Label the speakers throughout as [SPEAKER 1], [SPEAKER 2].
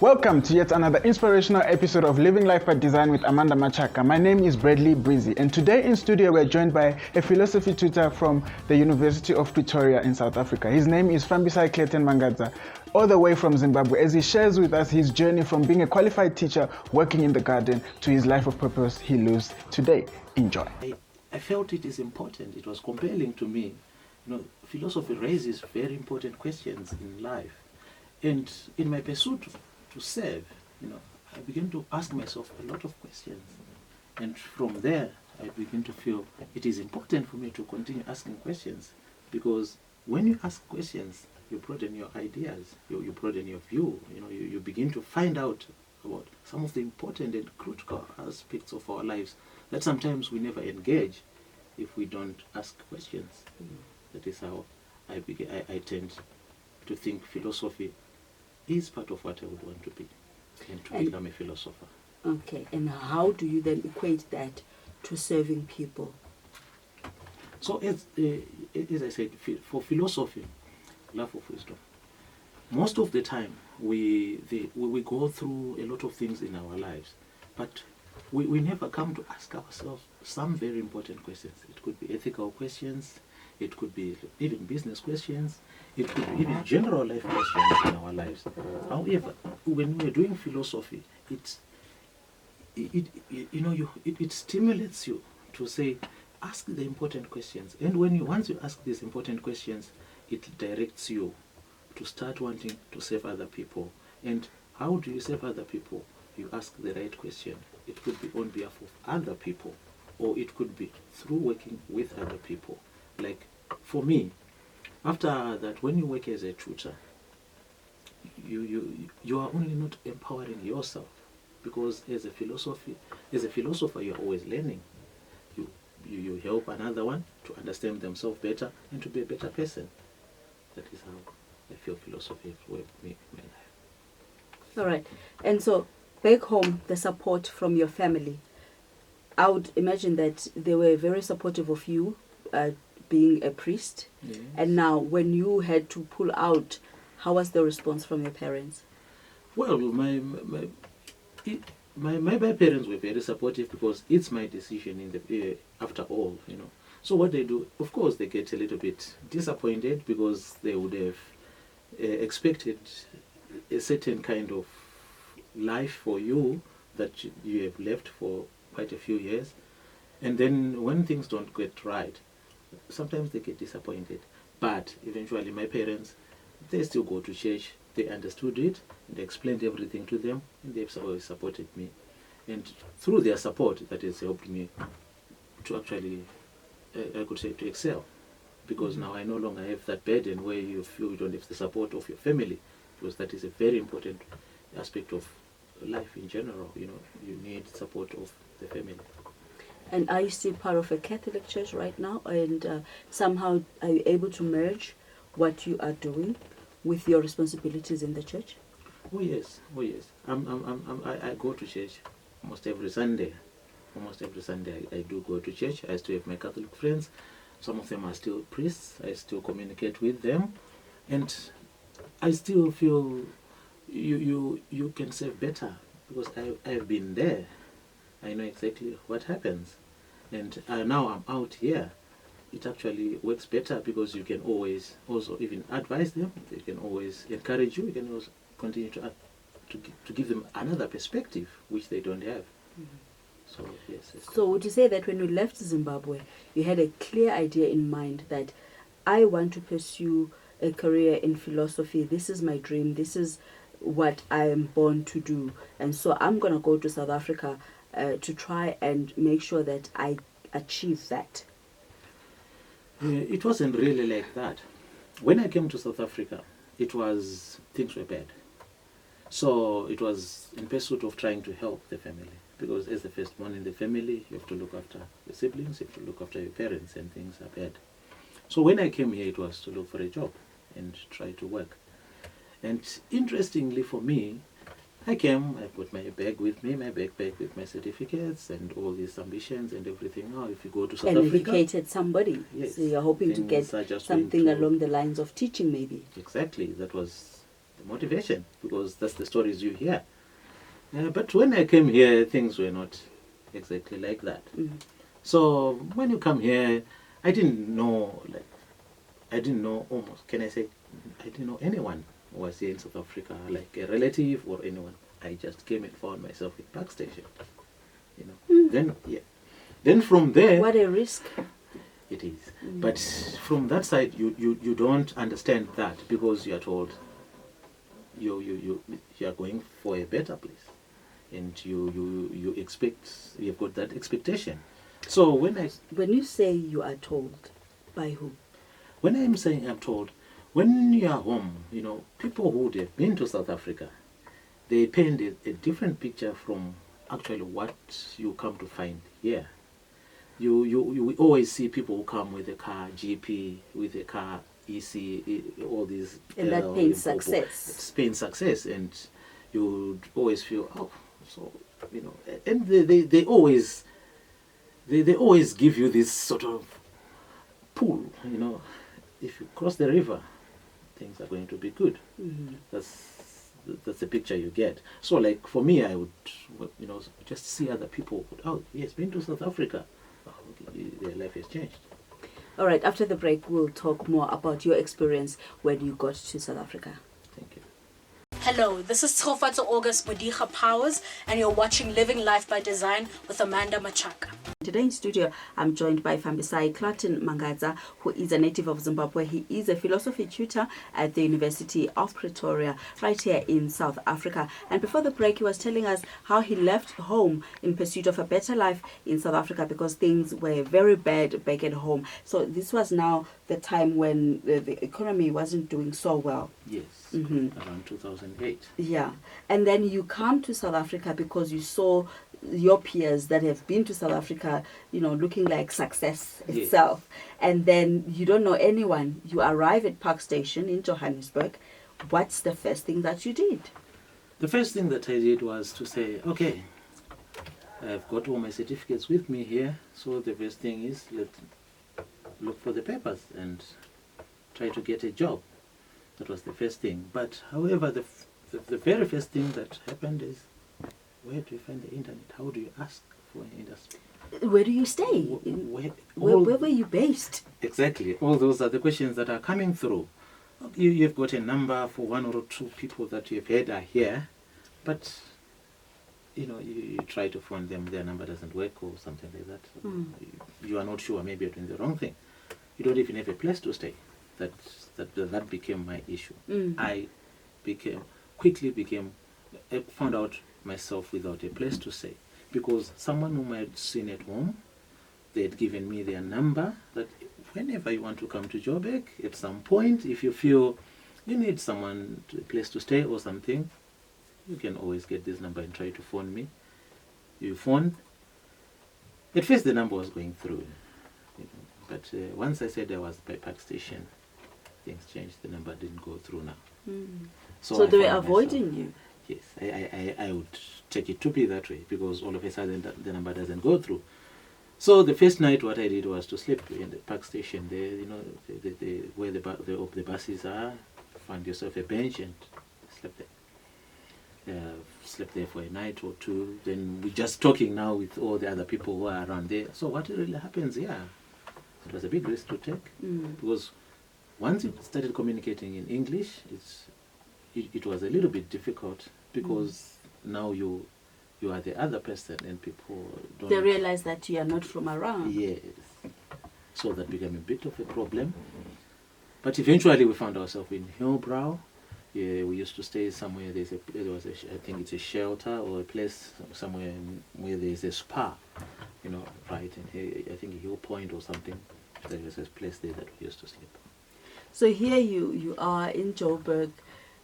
[SPEAKER 1] Welcome to yet another inspirational episode of Living Life by Design with Amanda Machaka. My name is Bradley Breezy, and today in studio we're joined by a philosophy tutor from the University of Pretoria in South Africa. His name is Fambisai Clairton Mangadza, all the way from Zimbabwe, as he shares with us his journey from being a qualified teacher working in the garden to his life of purpose he lives today. Enjoy.
[SPEAKER 2] I felt it is important. It was compelling to me. Philosophy raises very important questions in life. And in my pursuit to serve, I began to ask myself a lot of questions. And from there, I began to feel it is important for me to continue asking questions, because when you ask questions, you broaden your ideas, you broaden your view, you begin to find out about some of the important and critical aspects of our lives that sometimes we never engage if we don't ask questions. That is how I tend to think philosophy is part of what I would want to be, and to become a philosopher.
[SPEAKER 3] Okay, and how do you then equate that to serving people?
[SPEAKER 2] So as I said, for philosophy, love of wisdom, most of the time we go through a lot of things in our lives, but we never come to ask ourselves some very important questions. It could be ethical questions, it could be even business questions, it could be even general life questions in our lives. However, when we're doing philosophy, it stimulates you to say, ask the important questions. And once you ask these important questions, it directs you to start wanting to serve other people. And how do you serve other people? You ask the right question. It could be on behalf of other people, or it could be through working with other people. Like for me, after that, when you work as a tutor, you are only not empowering yourself, because as a philosopher, you're always learning. You help another one to understand themselves better and to be a better person. That is how I feel philosophy has worked me in my life.
[SPEAKER 3] All right. And so back home, the support from your family, I would imagine that they were very supportive of you being a priest.
[SPEAKER 2] Yes.
[SPEAKER 3] And now when you had to pull out, how was the response from your parents?
[SPEAKER 2] Well, my parents were very supportive, because it's my decision after all, So what they do, of course, they get a little bit disappointed, because they would have expected a certain kind of life for you that you have left for quite a few years. And then when things don't get right, sometimes they get disappointed. But eventually my parents, they still go to church. They understood it, and they explained everything to them, and they've always supported me. And through their support, that has helped me to actually, I could say, to excel. Because now I no longer have that burden where you feel you don't have the support of your family, because that is a very important aspect of life in general. You need support of the family.
[SPEAKER 3] And are you still part of a Catholic church right now? And somehow are you able to merge what you are doing with your responsibilities in the church?
[SPEAKER 2] Oh yes. I go to church almost every Sunday. I do go to church. I still have my Catholic friends. Some of them are still priests. I still communicate with them, and I still feel you can serve better, because I've been there. I know exactly what happens, and now I'm out here. It actually works better, because you can always also even advise them. They can always encourage you. You can also continue to give them another perspective which they don't have. So yes.
[SPEAKER 3] So would you say that when you left Zimbabwe, you had a clear idea in mind that I want to pursue a career in philosophy, this is my dream, this is what I am born to do, and so I'm going to go to South Africa to try and make sure that I achieve that?
[SPEAKER 2] It wasn't really like that. When I came to South Africa, things were bad. So it was in pursuit of trying to help the family, because as the firstborn in the family, you have to look after your siblings, you have to look after your parents, and things are bad. So when I came here, it was to look for a job and try to work. And interestingly for me, I came, I put my bag with me, my backpack with my certificates and all these ambitions and everything. Now, if you go to South Africa...
[SPEAKER 3] And educated somebody.
[SPEAKER 2] Yes,
[SPEAKER 3] so you're hoping to get something along the lines of teaching, maybe.
[SPEAKER 2] Exactly. That was motivation, because that's the stories you hear. But when I came here, things were not exactly like that. So when you come here, I didn't know almost, can I say, I didn't know anyone who was here in South Africa, like a relative or anyone. I just came and found myself in Park Station. Then from there,
[SPEAKER 3] What a risk.
[SPEAKER 2] it is. But from that side, you don't understand that, because you are told you are going for a better place, and you have got that expectation. So when
[SPEAKER 3] you say you are told, by who?
[SPEAKER 2] when I'm saying I'm told, when you are home, people who would have been to South Africa, they paint a different picture from actually what you come to find here. You always see people who come with a car GP, with a car EC, all these.
[SPEAKER 3] And that paints success.
[SPEAKER 2] It's paint success, and you always feel, and they always give you this sort of pull, if you cross the river, things are going to be good. That's the picture you get. So like for me, I would, just see other people, yes, been to South Africa. Their life has changed.
[SPEAKER 3] All right, after the break, we'll talk more about your experience when you got to South Africa.
[SPEAKER 2] Thank you.
[SPEAKER 4] Hello, this is Tshofatso August Budiha Powers, and you're watching Living Life by Design with Amanda Machaka.
[SPEAKER 3] Today in studio, I'm joined by Fambisai Clairton Mangadza, who is a native of Zimbabwe. He is a philosophy tutor at the University of Pretoria, right here in South Africa. And before the break, he was telling us how he left home in pursuit of a better life in South Africa because things were very bad back at home. So this was now the time when the economy wasn't doing so well.
[SPEAKER 2] Yes, around 2008.
[SPEAKER 3] Yeah, and then you come to South Africa because you saw your peers that have been to South Africa, looking like success itself. And then you don't know anyone. You arrive at Park Station in Johannesburg. What's the first thing that you did?
[SPEAKER 2] The first thing that I did was to say, okay, I've got all my certificates with me here. So the first thing is, let's look for the papers and try to get a job. That was the first thing. But however, the very first thing that happened is, where do you find the internet? How do you ask for an industry?
[SPEAKER 3] Where do you stay? Where were you based?
[SPEAKER 2] Exactly. All those are the questions that are coming through. You've got a number for one or two people that you've heard are here, but you try to phone them, their number doesn't work or something like that. You are not sure, maybe you're doing the wrong thing. You don't even have a place to stay. That became my issue. I found out myself without a place to stay, because someone whom I had seen at home, they had given me their number, that whenever you want to come to Joburg, at some point, if you feel you need a place to stay or something, you can always get this number and try to phone me. You phone. At first the number was going through, but once I said I was by Park Station, things changed. The number didn't go through now.
[SPEAKER 3] So they were avoiding you?
[SPEAKER 2] Yes, I would take it to be that way, because all of a sudden the number doesn't go through. So the first night, what I did was to sleep in the Park Station there, where the buses are. Find yourself a bench and sleep there. Slept there for a night or two. Then we're just talking now with all the other people who are around there. So what really happens here? It was a big risk to take, because once you started communicating in English, it was a little bit difficult, because now you are the other person and people don't...
[SPEAKER 3] They realize that you are not from around.
[SPEAKER 2] Yes. So that became a bit of a problem. But eventually we found ourselves in Hillbrow. Yeah, we used to stay somewhere, I think it's a shelter or a place somewhere where there's a spa, right, and I think Hill Point or something. There was a place there that we used to sleep.
[SPEAKER 3] So here you are in Joburg.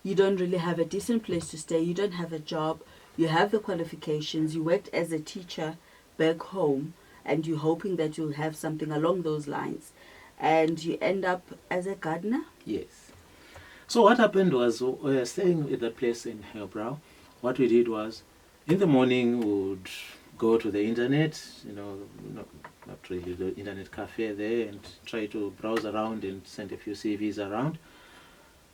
[SPEAKER 3] You don't really have a decent place to stay. You don't have a job. You have the qualifications. You worked as a teacher back home, and you're hoping that you'll have something along those lines. And you end up as a gardener?
[SPEAKER 2] Yes. So what happened was, staying at that place in Hillbrow, what we did was, in the morning we would go to the internet, not really the internet cafe there, and try to browse around and send a few CVs around.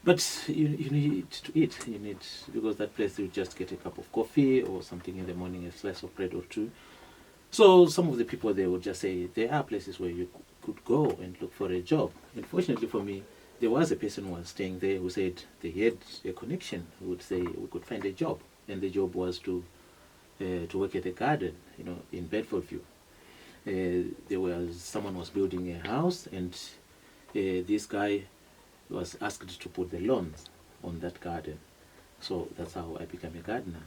[SPEAKER 2] But you need to eat. You need, because that place you just get a cup of coffee or something in the morning, a slice of bread or two. So some of the people there would just say there are places where you could go and look for a job. Unfortunately for me, there was a person who was staying there who said they had a connection who would say we could find a job, and the job was to work at a garden, in Bedfordview. Someone was building a house, and this guy was asked to put the lawns on that garden. So that's how I became a gardener.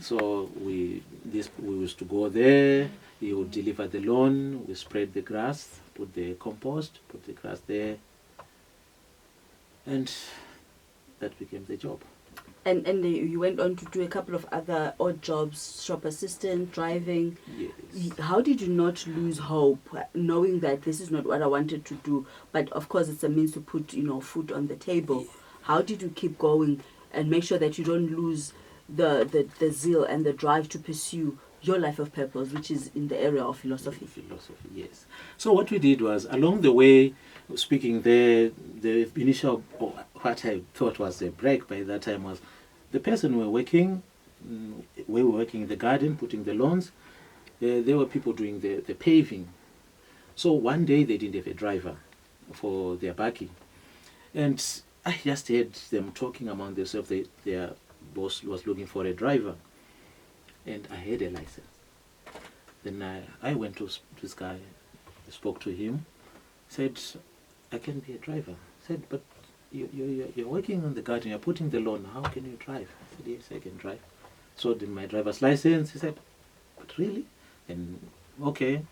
[SPEAKER 2] So we used to go there. He would deliver the lawn. We spread the grass, put the compost, put the grass there, and that became the job.
[SPEAKER 3] And you went on to do a couple of other odd jobs, shop assistant, driving.
[SPEAKER 2] Yes.
[SPEAKER 3] How did you not lose hope, knowing that this is not what I wanted to do, but of course it's a means to put food on the table? How did you keep going and make sure that you don't lose the zeal and the drive to pursue your life of purpose, which is in the area of philosophy?
[SPEAKER 2] Philosophy, yes. So what we did was, along the way, speaking there, the initial, what I thought was a break by that time was the person we were working in the garden, putting the lawns. There were people doing the paving. So one day they didn't have a driver for their bakkie. And I just heard them talking among themselves. Their boss was looking for a driver. And I had a license. Then I went to this guy, spoke to him, said, I can be a driver. Said, but you're working on the garden, you're putting the lawn, how can you drive? I said, yes, I can drive. So did my driver's license. He said, but really? And okay,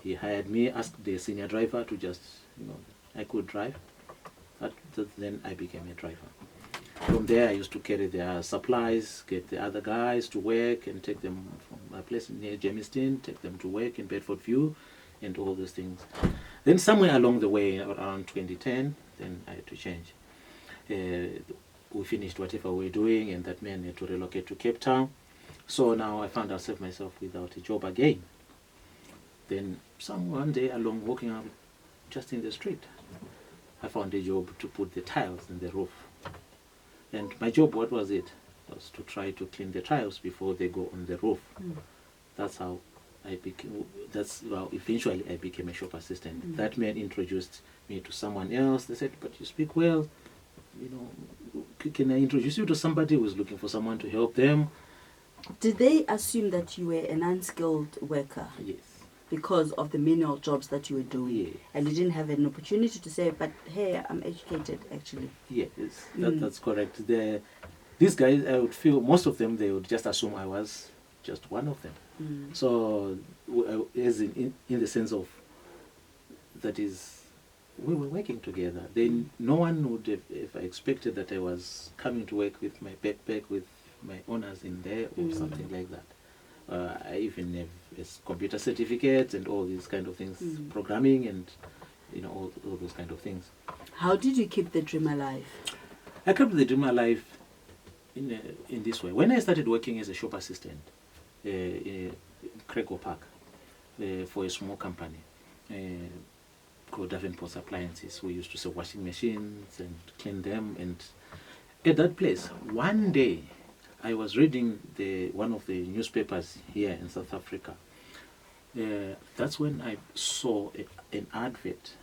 [SPEAKER 2] he hired me, asked the senior driver to just, I could drive. Then I became a driver. From there, I used to carry their supplies, get the other guys to work, and take them from my place near Jamestown, take them to work in Bedfordview, and all those things. Then somewhere along the way, around 2010, then I had to change. We finished whatever we were doing, and that man had to relocate to Cape Town. So now I found myself without a job again. Then one day along, walking out just in the street, I found a job to put the tiles in the roof. And my job, what was it? Was to try to clean the tiles before they go on the roof. That's how eventually I became a shop assistant. That man introduced me to someone else. They said, but you speak well, can I introduce you to somebody who is looking for someone to help them?
[SPEAKER 3] Did they assume that you were an unskilled worker?
[SPEAKER 2] Yes.
[SPEAKER 3] Because of the menial jobs that you were doing?
[SPEAKER 2] Yes.
[SPEAKER 3] And you didn't have an opportunity to say, but hey, I'm educated actually?
[SPEAKER 2] Yes, that's correct. These guys, I would feel, most of them, they would just assume I was just one of them. So, as in the sense of, that is, we were working together. Then no one would have ever expected that I was coming to work with my backpack with my honors in there or something like that. I even have a computer certificate and all these kind of things, programming and all those kind of things.
[SPEAKER 3] How did you keep the dream alive?
[SPEAKER 2] I kept the dream alive in this way. When I started working as a shop assistant in Craigo Park for a small company called Davenport's Appliances, we used to sell washing machines and clean them. And at that place, one day, I was reading one of the newspapers here in South Africa. That's when I saw an advert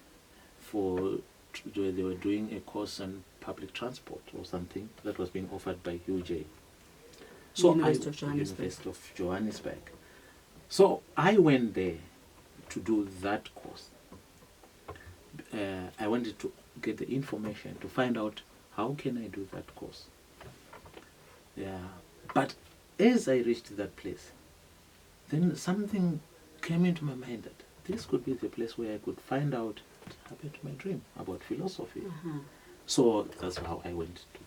[SPEAKER 2] they were doing a course on public transport or something that was being offered by UJ. So University of Johannesburg. So I went there to do that course. I wanted to get the information to find out how can I do that course. Yeah, but as I reached that place, then something came into my mind that this could be the place where I could find out what happened to my dream about philosophy. So that's how I went to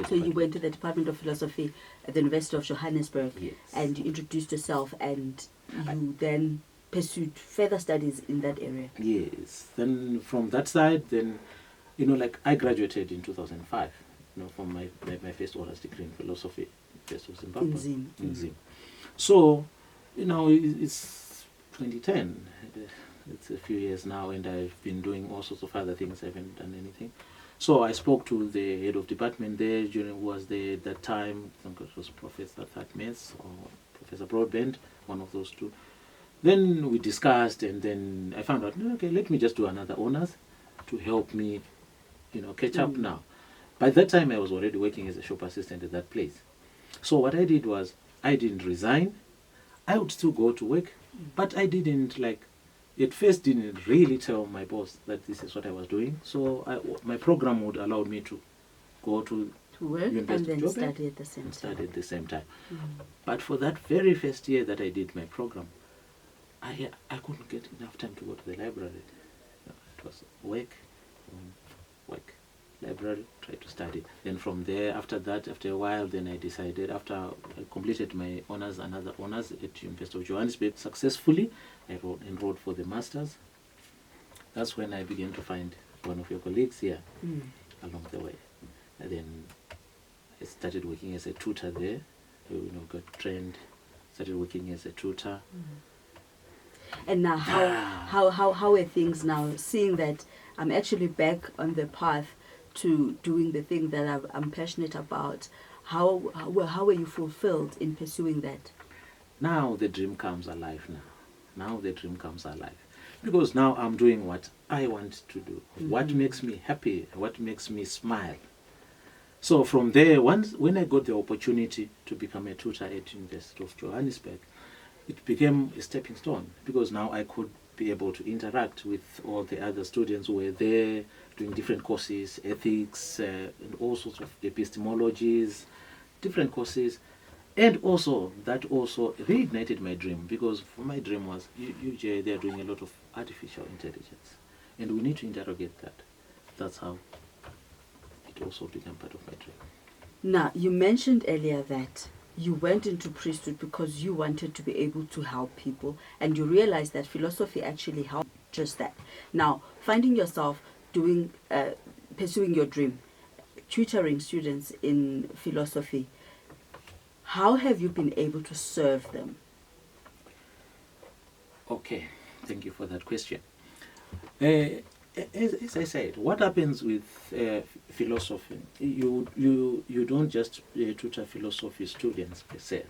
[SPEAKER 3] So you went to the Department of Philosophy at the University of Johannesburg.
[SPEAKER 2] Yes.
[SPEAKER 3] And you introduced yourself, and you then pursued further studies in that area.
[SPEAKER 2] Yes. Then from that side, then, I graduated in 2005. From my first honors degree in philosophy, University of Zimbabwe.
[SPEAKER 3] In Zim.
[SPEAKER 2] So, it's 2010. It's a few years now, and I've been doing all sorts of other things. I haven't done anything. So I spoke to the head of department there, during was there at that time, I think it was Professor Thatmes or Professor Broadbent, one of those two. Then we discussed, and then I found out, okay, let me just do another honors to help me, catch up now. By that time, I was already working as a shop assistant at that place. So what I did was, I didn't resign. I would still go to work, but I didn't at first didn't really tell my boss that this is what I was doing. So my program would allow me to go to
[SPEAKER 3] work and
[SPEAKER 2] University
[SPEAKER 3] then
[SPEAKER 2] of Zimbabwe
[SPEAKER 3] study at the same time.
[SPEAKER 2] study at the same time. But for that very first year that I did my program, I couldn't get enough time to go to the library. It was work, library, try to study. Then from there, after a while, then I decided, after I completed my another honors at University of Johannesburg successfully, I enrolled for the masters. That's when I began to find one of your colleagues here along the way. And then I started working as a tutor there. Got trained, started working as a tutor.
[SPEAKER 3] And now, how are things now? Seeing that I'm actually back on the path to doing the thing that I'm passionate about. How are you fulfilled in pursuing that?
[SPEAKER 2] Now the dream comes alive Now the dream comes alive. Because now I'm doing what I want to do. What makes me happy, what makes me smile. So from there, when I got the opportunity to become a tutor at University of Johannesburg, it became a stepping stone, because now I could be able to interact with all the other students who were there doing different courses, ethics, and all sorts of epistemologies, different courses. And also, that also reignited my dream, because my dream was, they are doing a lot of artificial intelligence, and we need to interrogate that. That's how it also became part of my dream.
[SPEAKER 3] Now, you mentioned earlier that you went into priesthood because you wanted to be able to help people, and you realized that philosophy actually helped just that. Now, finding yourself pursuing your dream, tutoring students in philosophy, how have you been able to serve them?
[SPEAKER 2] Okay, thank you for that question. As I said, what happens with philosophy? You don't just tutor philosophy students per se.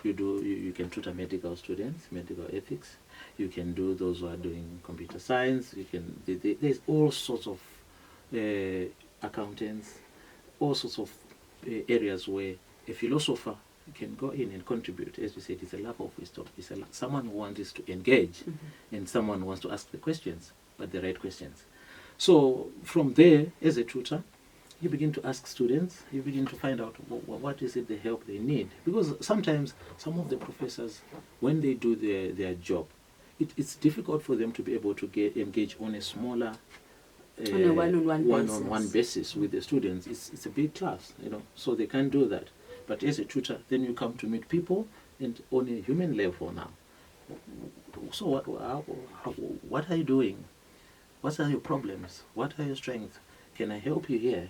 [SPEAKER 2] You can tutor medical students, medical ethics. You can do those who are doing computer science. There's all sorts of accountants, all sorts of areas where a philosopher can go in and contribute. As we said, it's a love of wisdom. It's someone who wants to engage, and someone who wants to ask the questions, but the right questions. So from there, as a tutor, you begin to ask students, you begin to find out what is it the help they need. Because sometimes some of the professors, when they do their job, it's difficult for them to be able to engage on a smaller
[SPEAKER 3] on a one-on-one
[SPEAKER 2] basis with the students. It's a big class, so they can't do that. But as a tutor, then you come to meet people and on a human level now. So what are you doing? What are your problems? What are your strengths? Can I help you here?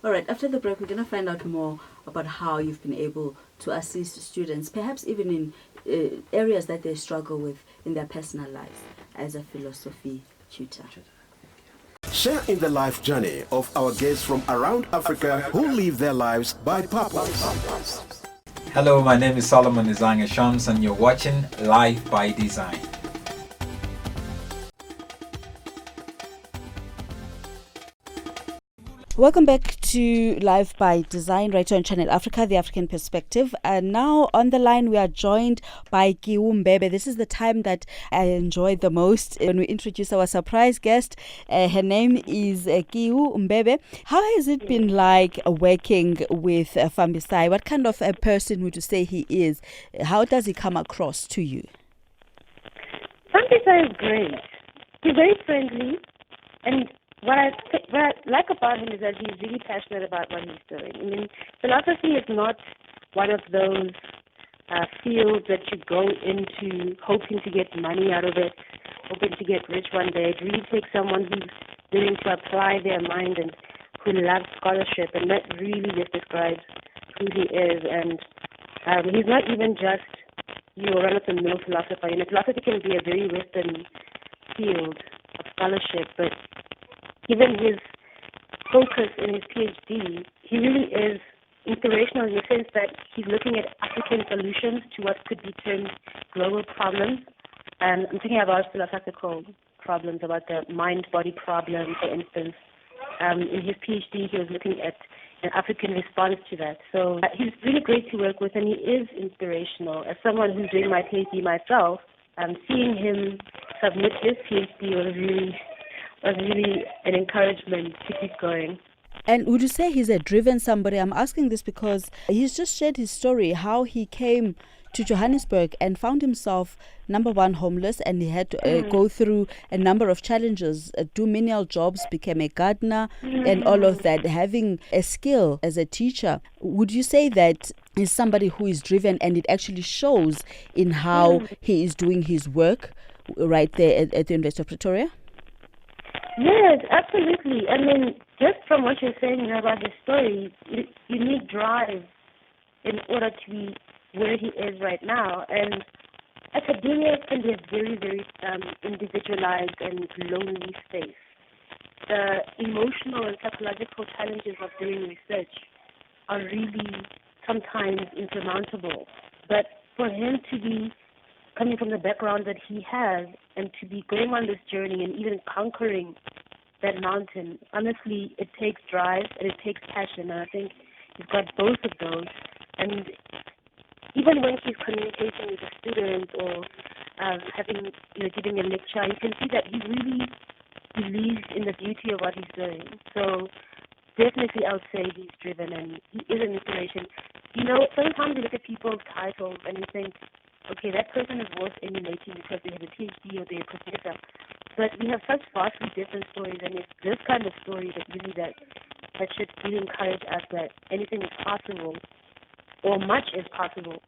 [SPEAKER 3] All right, after the break, we're going to find out more about how you've been able to assist students, perhaps even in areas that they struggle with in their personal lives as a philosophy tutor.
[SPEAKER 5] Share in the life journey of our guests from around Africa who live their lives by purpose.
[SPEAKER 6] Hello, my name is Solomon Izanga Shams, and you're watching Life by Design.
[SPEAKER 3] Welcome back to Live by Design, right here on Channel Africa, the African perspective. And now on the line, we are joined by Kiu Mbebe. This is the time that I enjoy the most when we introduce our surprise guest. Her name is Kiu Mbebe. How has it been like working with Fambisai? What kind of a person would you say he is? How does he come across to you?
[SPEAKER 7] Fambisai is great. He's very friendly, and what I like about him is that he's really passionate about what he's doing. I mean, philosophy is not one of those fields that you go into hoping to get money out of it, hoping to get rich one day. It really takes someone who's willing to apply their mind and who loves scholarship, and that really just describes who he is. And he's not even just your run-of-the-mill philosopher. Philosophy can be a very Western field of scholarship, but given his focus in his PhD, he really is inspirational in the sense that he's looking at African solutions to what could be termed global problems. And I'm thinking about philosophical problems, about the mind-body problem, for instance. In his PhD, he was looking at an African response to that. So he's really great to work with, and he is inspirational. As someone who's doing my PhD myself, seeing him submit his PhD was really an encouragement to keep going.
[SPEAKER 3] And would you say he's a driven somebody? I'm asking this because he's just shared his story, how he came to Johannesburg and found himself, number one, homeless, and he had to go through a number of challenges, do menial jobs, became a gardener, and all of that, having a skill as a teacher. Would you say that he's somebody who is driven, and it actually shows in how he is doing his work right there at the University of Pretoria?
[SPEAKER 7] Yes, absolutely. I mean, just from what you're saying about his story, you need drive in order to be where he is right now. And academia can be a very, very individualized and lonely space. The emotional and psychological challenges of doing research are really sometimes insurmountable. But for him to be coming from the background that he has and to be going on this journey and even conquering that mountain, honestly, it takes drive and it takes passion. And I think he's got both of those. And even when he's communicating with a student or giving a lecture, you can see that he really believes in the beauty of what he's doing. So definitely I would say he's driven and he is an inspiration. You know, sometimes you look at people's titles and you think, okay, that person is worth emulating because they have a PhD or they're a professor. But we have such vastly different stories, and it's this kind of story that should really encourage us that anything is possible, or much is possible,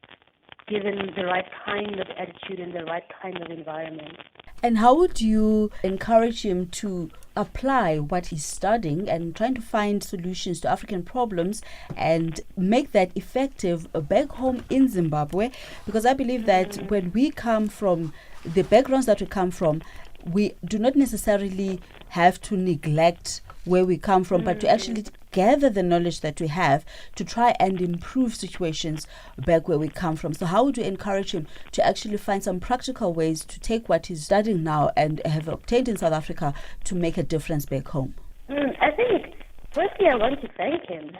[SPEAKER 7] given the right kind of attitude and the right kind of environment.
[SPEAKER 3] And how would you encourage him to apply what he's studying and trying to find solutions to African problems and make that effective back home in Zimbabwe? Because I believe that when we come from the backgrounds that we come from, we do not necessarily have to neglect where we come from, but to actually gather the knowledge that we have to try and improve situations back where we come from. So how would you encourage him to actually find some practical ways to take what he's studying now and have obtained in South Africa to make a difference back home?
[SPEAKER 7] I think, firstly, I want to thank him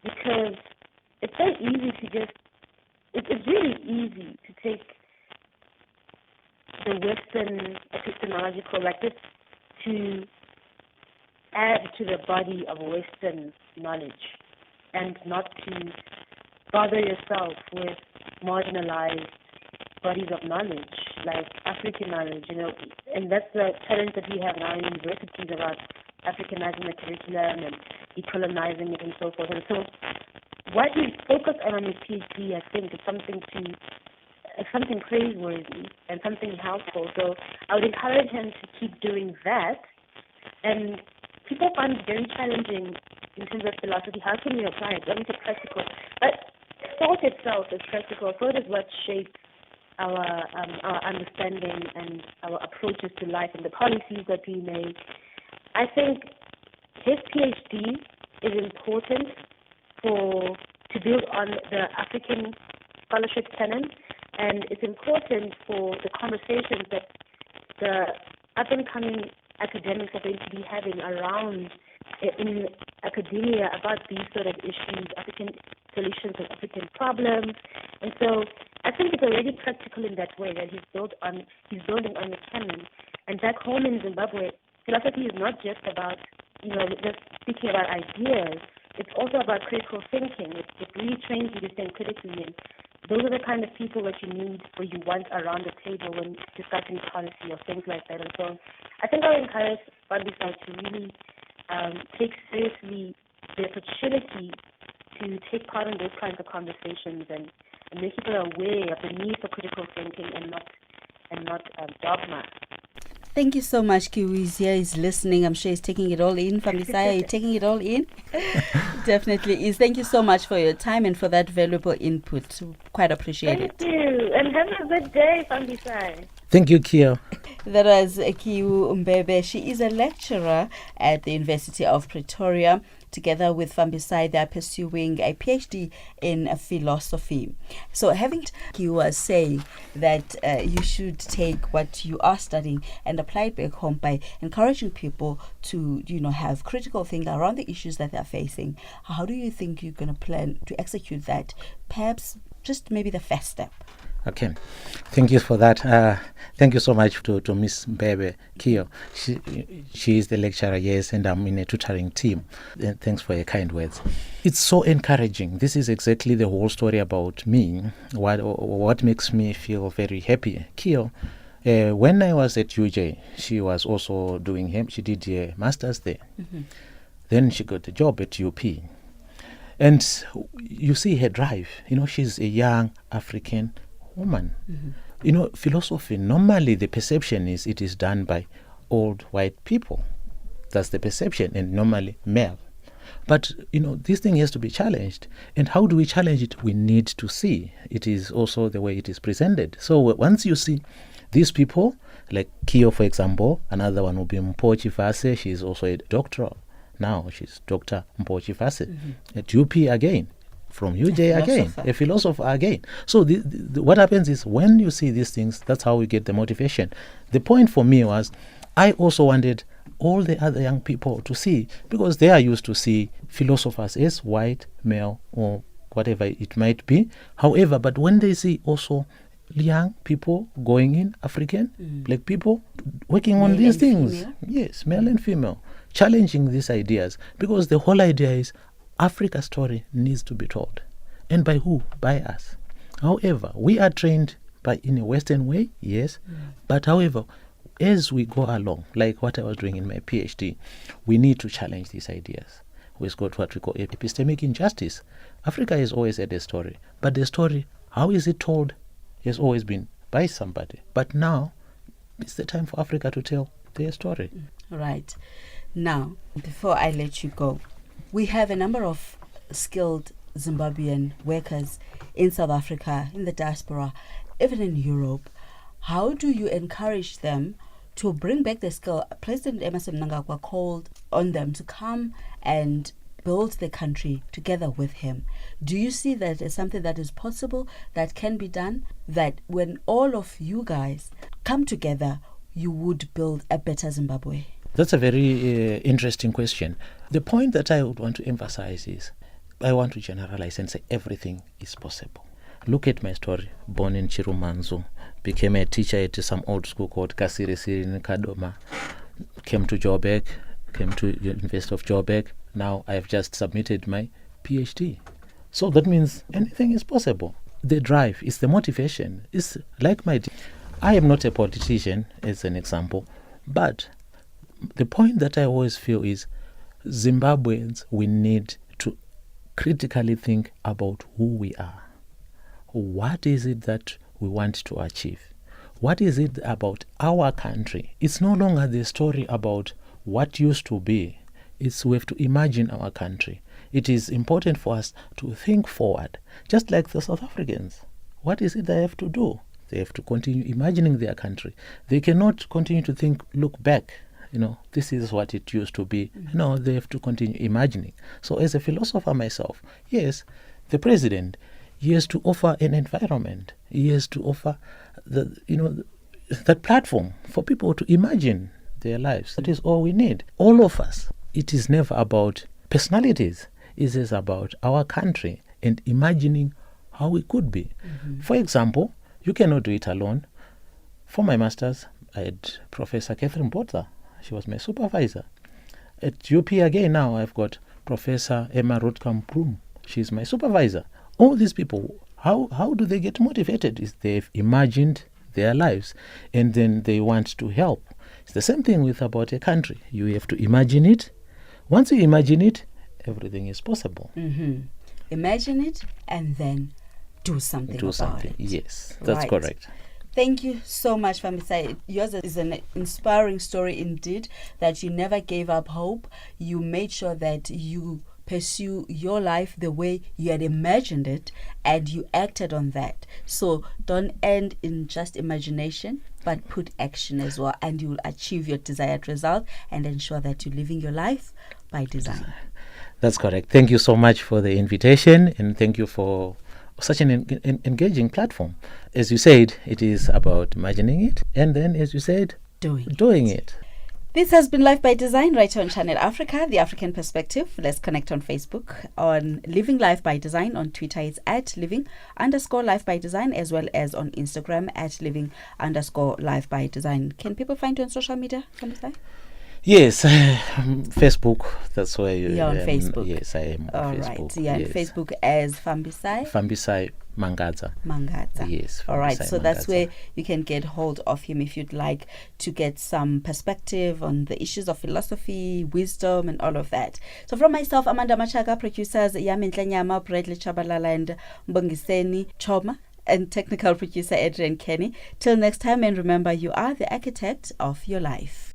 [SPEAKER 7] because it's so easy to it's really easy to take the Western epistemological, like this, to add to the body of Western knowledge and not to bother yourself with marginalized bodies of knowledge, like African knowledge, and that's the challenge that we have now in universities about Africanizing the curriculum and decolonizing it and so forth. And so what he focused on his PhD, I think, is something praiseworthy and something helpful. So I would encourage him to keep doing that. And people find it very challenging in terms of philosophy. How can we apply it? Let me say practical. But thought itself is practical. Thought is what shapes our understanding and our approaches to life and the policies that we make. I think his PhD is important to build on the African scholarship canon, and it's important for the conversations that the up-and-coming academics are going to be having around in academia about these sort of issues, African solutions to African problems. And so I think it's already practical in that way that he's building on the canon. And back home in Zimbabwe, philosophy is not just about, just speaking about ideas. It's also about critical thinking. It really trains you to think critically, and those are the kind of people that you need or you want around the table when discussing policy or things like that. And so I think I would encourage Fambisai to really take seriously the opportunity to take part in those kinds of conversations and make people aware of the need for critical thinking and not dogma.
[SPEAKER 3] Thank you so much, Kiwi's here. He's listening. I'm sure he's taking it all in. Fambisai, are you taking it all in? Definitely is. Thank you so much for your time and for that valuable input. Quite appreciate it.
[SPEAKER 7] Thank you. And have a good day, Fambisai.
[SPEAKER 8] Thank you, Kia.
[SPEAKER 3] That was Kiu Mbebe. She is a lecturer at the University of Pretoria. Together with Fambisai, they are pursuing a PhD in philosophy. So you was saying that you should take what you are studying and apply it back home by encouraging people to, have critical thinking around the issues that they're facing. How do you think you're going to plan to execute that? Perhaps just maybe the first step.
[SPEAKER 8] Okay, thank you for that. Thank you so much to Miss Mbebe Kio. She is the lecturer, yes, and I'm in a tutoring team. And thanks for your kind words. It's so encouraging. This is exactly the whole story about me. What makes me feel very happy. Kio, when I was at UJ, she was also doing him. She did a master's there. Mm-hmm. Then she got a job at UP. And you see her drive. She's a young African woman. Mm-hmm. Philosophy, normally the perception is it is done by old white people. That's the perception, and normally male. But, this thing has to be challenged. And how do we challenge it? We need to see. It is also the way it is presented. So once you see these people, like Kio, for example, another one will be Mpochi Fase. She's also a doctoral. Now she's Dr. Mpochi Fase. Mm-hmm. At UP again. From UJ again, a philosopher again. So what happens is when you see these things, that's how we get the motivation. The point for me was I also wanted all the other young people to see, because they are used to see philosophers as white, male, or whatever it might be. However, but when they see also young people going in, African, black people, working on these things. Female. Yes, male and female, challenging these ideas, because the whole idea is Africa's story needs to be told. And by who? By us. However, we are trained in a Western way, yes. But however, as we go along, like what I was doing in my PhD, we need to challenge these ideas. We've got what we call epistemic injustice. Africa has always had a story. But the story, how is it told, has always been by somebody. But now, it's the time for Africa to tell their story.
[SPEAKER 3] Right. Now, before I let you go, we have a number of skilled Zimbabwean workers in South Africa, in the diaspora, even in Europe. How do you encourage them to bring back their skill? President Emmerson Mnangagwa called on them to come and build the country together with him. Do you see that as something that is possible, that can be done, that when all of you guys come together, you would build a better Zimbabwe?
[SPEAKER 8] That's a very interesting question. The point that I would want to emphasize is I want to generalize and say everything is possible. Look at my story. Born in Chirumanzu, became a teacher at some old school called Kasiri in Kadoma, came to Joburg, came to University of Joburg. Now I've just submitted my PhD. So that means anything is possible. The drive is the motivation. It's like I am not a politician, as an example, but the point that I always feel is Zimbabweans, we need to critically think about who we are. What is it that we want to achieve? What is it about our country? It's no longer the story about what used to be. We have to imagine our country. It is important for us to think forward, just like the South Africans. What is it they have to do? They have to continue imagining their country. They cannot continue to look back. This is what it used to be. No, they have to continue imagining. So as a philosopher myself, yes, the president, he has to offer an environment. He has to offer that platform for people to imagine their lives. That is all we need. All of us. It is never about personalities. It is about our country and imagining how we could be. Mm-hmm. For example, you cannot do it alone. For my master's, I had Professor Catherine Botha. She was my supervisor. At UP again now, I've got Professor Emma Rotkamp-Broom. She's my supervisor. All these people, how do they get motivated? Is they've imagined their lives and then they want to help. It's the same thing about a country. You have to imagine it. Once you imagine it, everything is possible.
[SPEAKER 3] Mm-hmm. Imagine it and then do something about it.
[SPEAKER 8] Yes, that's correct.
[SPEAKER 3] Thank you so much, Fambisai. Yours is an inspiring story indeed, that you never gave up hope. You made sure that you pursue your life the way you had imagined it and you acted on that. So don't end in just imagination, but put action as well, and you will achieve your desired result and ensure that you're living your life by design.
[SPEAKER 8] That's correct. Thank you so much for the invitation, and thank you for such an engaging platform. As you said, it is about imagining it, and then, as you said, doing it.
[SPEAKER 3] This has been Life by Design right here on Channel Africa, the African perspective. Let's connect on Facebook, on Living Life by Design. On Twitter, it's at living_life by design, as well as on Instagram at living_life by design. Can people find you on social media, Fambisai?
[SPEAKER 8] Yes, Facebook. That's where
[SPEAKER 3] you're on Facebook.
[SPEAKER 8] Yes, I am on Facebook.
[SPEAKER 3] All right. Yeah, yes. Facebook as
[SPEAKER 8] Fambisai Mangadza. Yes.
[SPEAKER 3] All right.
[SPEAKER 8] Fambisai
[SPEAKER 3] So
[SPEAKER 8] Mangadza.
[SPEAKER 3] that's where you can get hold of him if you'd like to get some perspective on the issues of philosophy, wisdom, and all of that. So from myself, Amanda Machaka, producers Yamintle Nyama, Bradley Chabalala, and Mbongiseni Choma, and technical producer Adrian Kenny. Till next time, and remember, you are the architect of your life.